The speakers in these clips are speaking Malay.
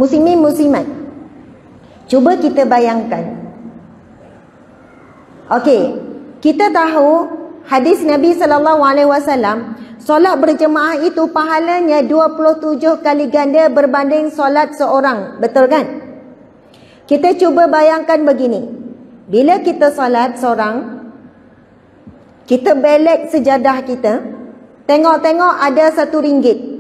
Muslimin muslimat, cuba kita bayangkan. Okey, kita tahu hadis Nabi SAW, solat berjemaah itu pahalanya 27 kali ganda berbanding solat seorang. Betul kan? Kita cuba bayangkan begini. Bila kita solat seorang, kita belek sejadah kita, tengok-tengok ada RM1.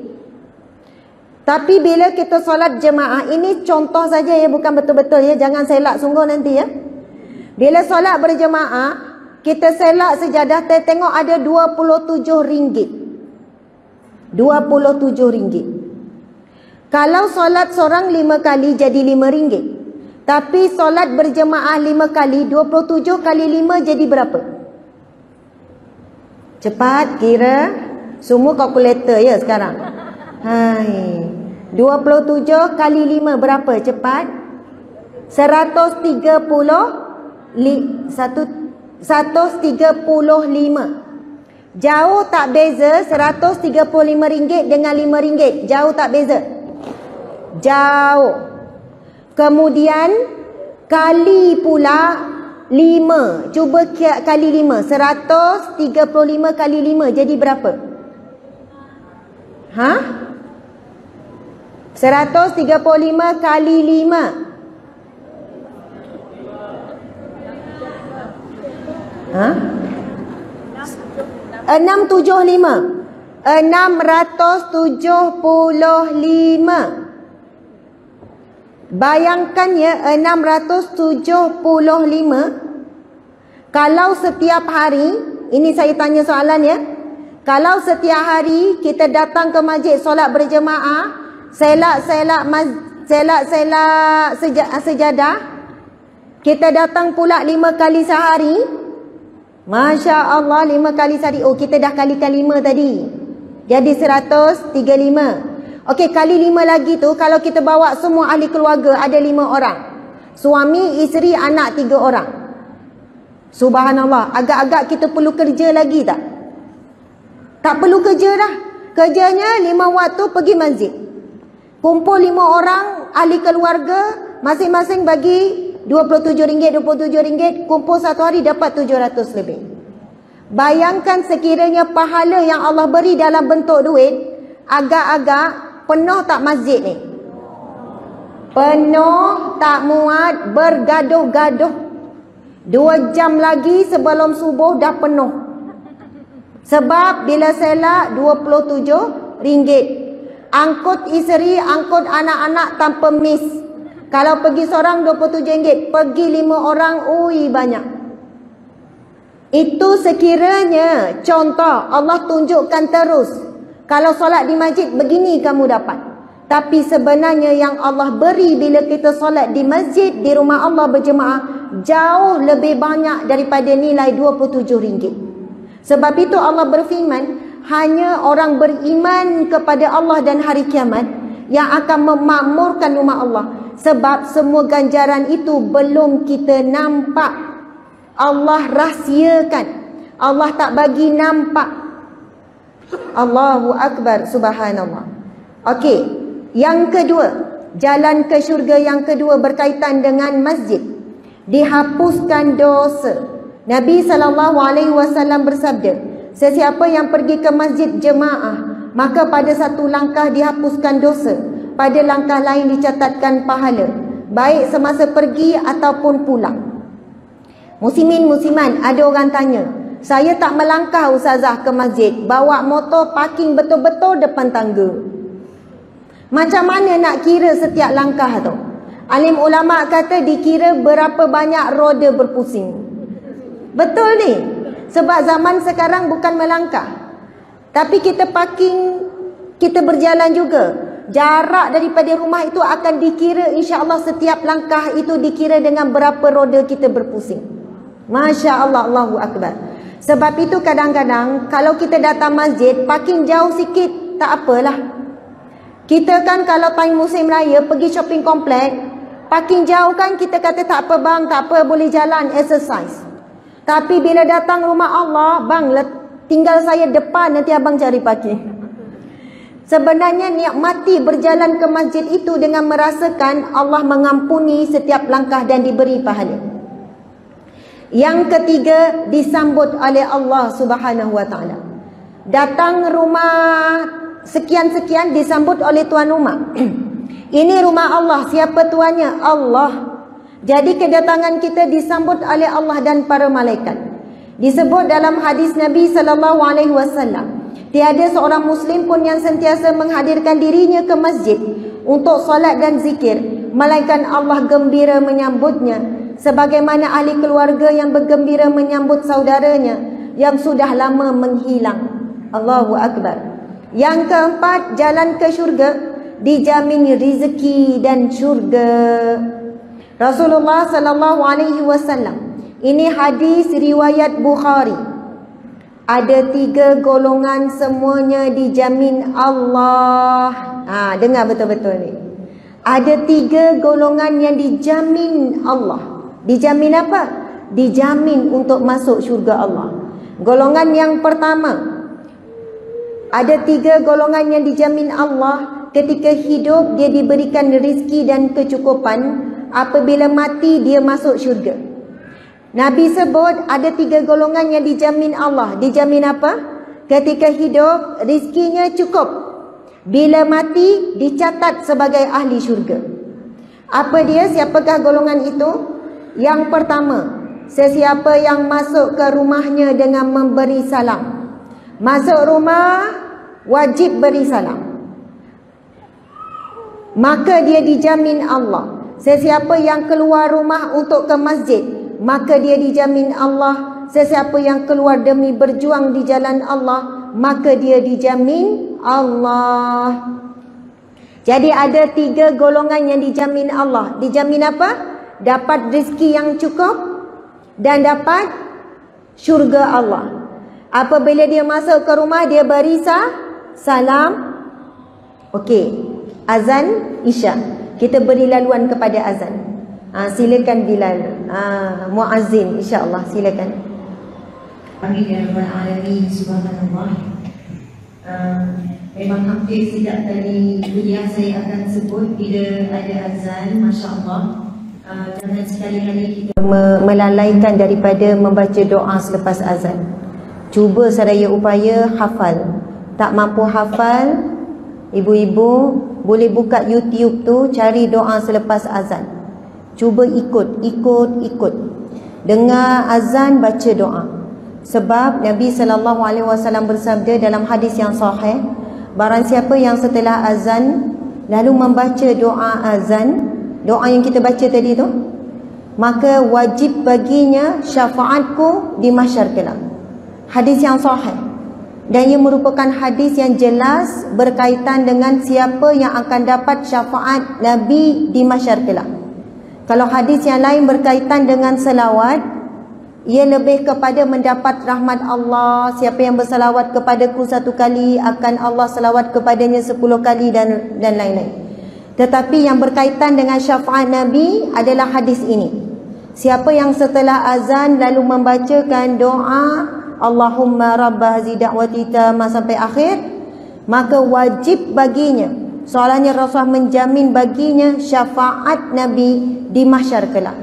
Tapi bila kita solat jemaah, ini contoh saja ya, bukan betul-betul ya, jangan selak sungguh nanti ya. Bila solat berjemaah, kita selak sejadah, tengok ada RM27. RM27. Kalau solat seorang 5 kali jadi RM5. Tapi solat berjemaah 5 kali, 27 kali 5 jadi berapa? Cepat kira, semua kalkulator ya sekarang. Hai, 27 kali 5 berapa? Cepat. 135. Jauh tak beza RM135 dengan RM5? Jauh tak beza? Jauh. Kemudian kali pula 5. Cuba kali 5. 135 kali 5 jadi berapa? Ha? 135 kali 5. Ha? 675. 675. Bayangkan ya, 675. Kalau setiap hari, ini saya tanya soalan ya. Kalau setiap hari kita datang ke masjid solat berjemaah, selak-selak sejadah, kita datang pula 5 kali sehari. Masya Allah, 5 kali sehari. Oh, kita dah kalikan 5 tadi, jadi 135. Okey, kali 5 lagi tu, kalau kita bawa semua ahli keluarga, ada 5 orang. Suami, isteri, anak 3 orang. Subhanallah, agak-agak kita perlu kerja lagi tak? Tak perlu kerja dah. Kerjanya 5 waktu pergi masjid. Kumpul 5 orang ahli keluarga, masing-masing bagi RM27, kumpul satu hari dapat 700 lebih. Bayangkan sekiranya pahala yang Allah beri dalam bentuk duit, agak-agak penuh tak masjid ni? Penuh tak muat, bergaduh-gaduh. 2 jam lagi sebelum subuh dah penuh. Sebab bila selak RM27, angkut isteri, angkut anak-anak tanpa miss. Kalau pergi seorang RM27, pergi 5 orang, ui banyak. Itu sekiranya contoh, Allah tunjukkan terus. Kalau solat di masjid begini kamu dapat. Tapi sebenarnya yang Allah beri bila kita solat di masjid, di rumah Allah berjemaah, jauh lebih banyak daripada nilai RM27. Sebab itu Allah berfirman, hanya orang beriman kepada Allah dan hari kiamat yang akan memakmurkan rumah Allah. Sebab semua ganjaran itu belum kita nampak. Allah rahsiakan. Allah tak bagi nampak. Allahu Akbar, subhanallah. Okey, yang kedua, jalan ke syurga yang kedua berkaitan dengan masjid. Dihapuskan dosa. Nabi SAW bersabda, sesiapa yang pergi ke masjid jemaah, maka pada satu langkah dihapuskan dosa, pada langkah lain dicatatkan pahala, baik semasa pergi ataupun pulang. Muslimin musliman, ada orang tanya, saya tak melangkah ustazah ke masjid, bawa motor parking betul-betul depan tangga. Macam mana nak kira setiap langkah tu? Alim ulama kata dikira berapa banyak roda berpusing. Betul ni. Sebab zaman sekarang bukan melangkah, tapi kita parking, kita berjalan juga. Jarak daripada rumah itu akan dikira, insya-Allah setiap langkah itu dikira dengan berapa roda kita berpusing. Masya Allah, Allahu Akbar. Sebab itu kadang-kadang kalau kita datang masjid, parking jauh sikit, tak apalah. Kita kan kalau time musim raya pergi shopping komplek, parking jauh kan kita kata tak apa bang, tak apa, boleh jalan, exercise. Tapi bila datang rumah Allah, bang tinggal saya depan, nanti abang cari parking. Sebenarnya nikmati berjalan ke masjid itu dengan merasakan Allah mengampuni setiap langkah dan diberi pahala. Yang ketiga, disambut oleh Allah Subhanahu wa taala. Datang rumah sekian-sekian disambut oleh tuan rumah. Ini rumah Allah, siapa tuannya? Allah. Jadi kedatangan kita disambut oleh Allah dan para malaikat. Disebut dalam hadis Nabi sallallahu alaihi wasallam, tiada seorang muslim pun yang sentiasa menghadirkan dirinya ke masjid untuk solat dan zikir, melainkan Allah gembira menyambutnya sebagaimana ahli keluarga yang bergembira menyambut saudaranya yang sudah lama menghilang. Allahu akbar. Yang keempat, jalan ke syurga, dijamin rezeki dan syurga. Rasulullah sallallahu alaihi wasallam, ini hadis riwayat Bukhari. Ada 3 golongan, semuanya dijamin Allah. Dengar betul-betul ni. Ada 3 golongan yang dijamin Allah. Dijamin apa? Dijamin untuk masuk syurga Allah. Golongan yang pertama, ada 3 golongan yang dijamin Allah. Ketika hidup dia diberikan rezeki dan kecukupan. Apabila mati dia masuk syurga. Nabi sebut ada 3 golongan yang dijamin Allah. Dijamin apa? Ketika hidup rezekinya cukup. Bila mati dicatat sebagai ahli syurga. Apa dia? Siapakah golongan itu? Yang pertama, sesiapa yang masuk ke rumahnya dengan memberi salam. Masuk rumah wajib beri salam, maka dia dijamin Allah. Sesiapa yang keluar rumah untuk ke masjid, maka dia dijamin Allah. Sesiapa yang keluar demi berjuang di jalan Allah, maka dia dijamin Allah. Jadi ada 3 golongan yang dijamin Allah. Dijamin apa? Dapat rezeki yang cukup dan dapat syurga Allah. Apabila dia masuk ke rumah, dia beri salam. Okey, azan Isya. Kita beri laluan kepada azan. Silakan Bilal, muazzin, insya-Allah, silakan. Amin ya rabbal alamin, subhanallah. Memang hampir setiap kali kuliah saya akan sebut bila ada azan, masya-Allah. Jangan sekali-kali kita melalaikan daripada membaca doa selepas azan. Cuba seraya upaya hafal. Tak mampu hafal, ibu-ibu boleh buka YouTube tu, cari doa selepas azan. Cuba ikut. Dengar azan, baca doa. Sebab Nabi sallallahu alaihi wasallam bersabda dalam hadis yang sahih, barang siapa yang setelah azan lalu membaca doa azan, doa yang kita baca tadi tu, maka wajib baginya syafaatku di mahsyar kelak. Hadis yang sahih. Dan ia merupakan hadis yang jelas berkaitan dengan siapa yang akan dapat syafaat Nabi di mahsyar kelak. Kalau hadis yang lain berkaitan dengan selawat, ia lebih kepada mendapat rahmat Allah. Siapa yang berselawat kepadaku 1 kali, akan Allah selawat kepadanya 10 kali dan lain-lain. Tetapi yang berkaitan dengan syafaat Nabi adalah hadis ini. Siapa yang setelah azan lalu membacakan doa Allahumma rabba hazi da'wati tamah sampai akhir, maka wajib baginya, soalannya Rasulullah menjamin baginya syafaat Nabi di mahsyar kelak.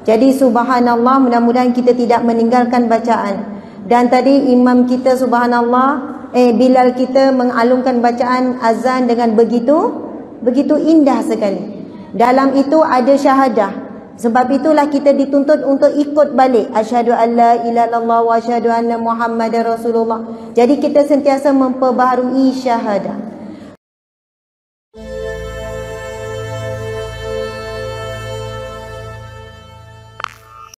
Jadi subhanallah, mudah-mudahan kita tidak meninggalkan bacaan. Dan tadi imam kita subhanallah, Bilal kita mengalungkan bacaan azan dengan begitu indah sekali. Dalam itu ada syahadah. Sebab itulah kita dituntut untuk ikut balik. Asyhadu an la ilaha illallah wa asyhadu anna Muhammadar Rasulullah. Jadi kita sentiasa memperbaharui syahadah.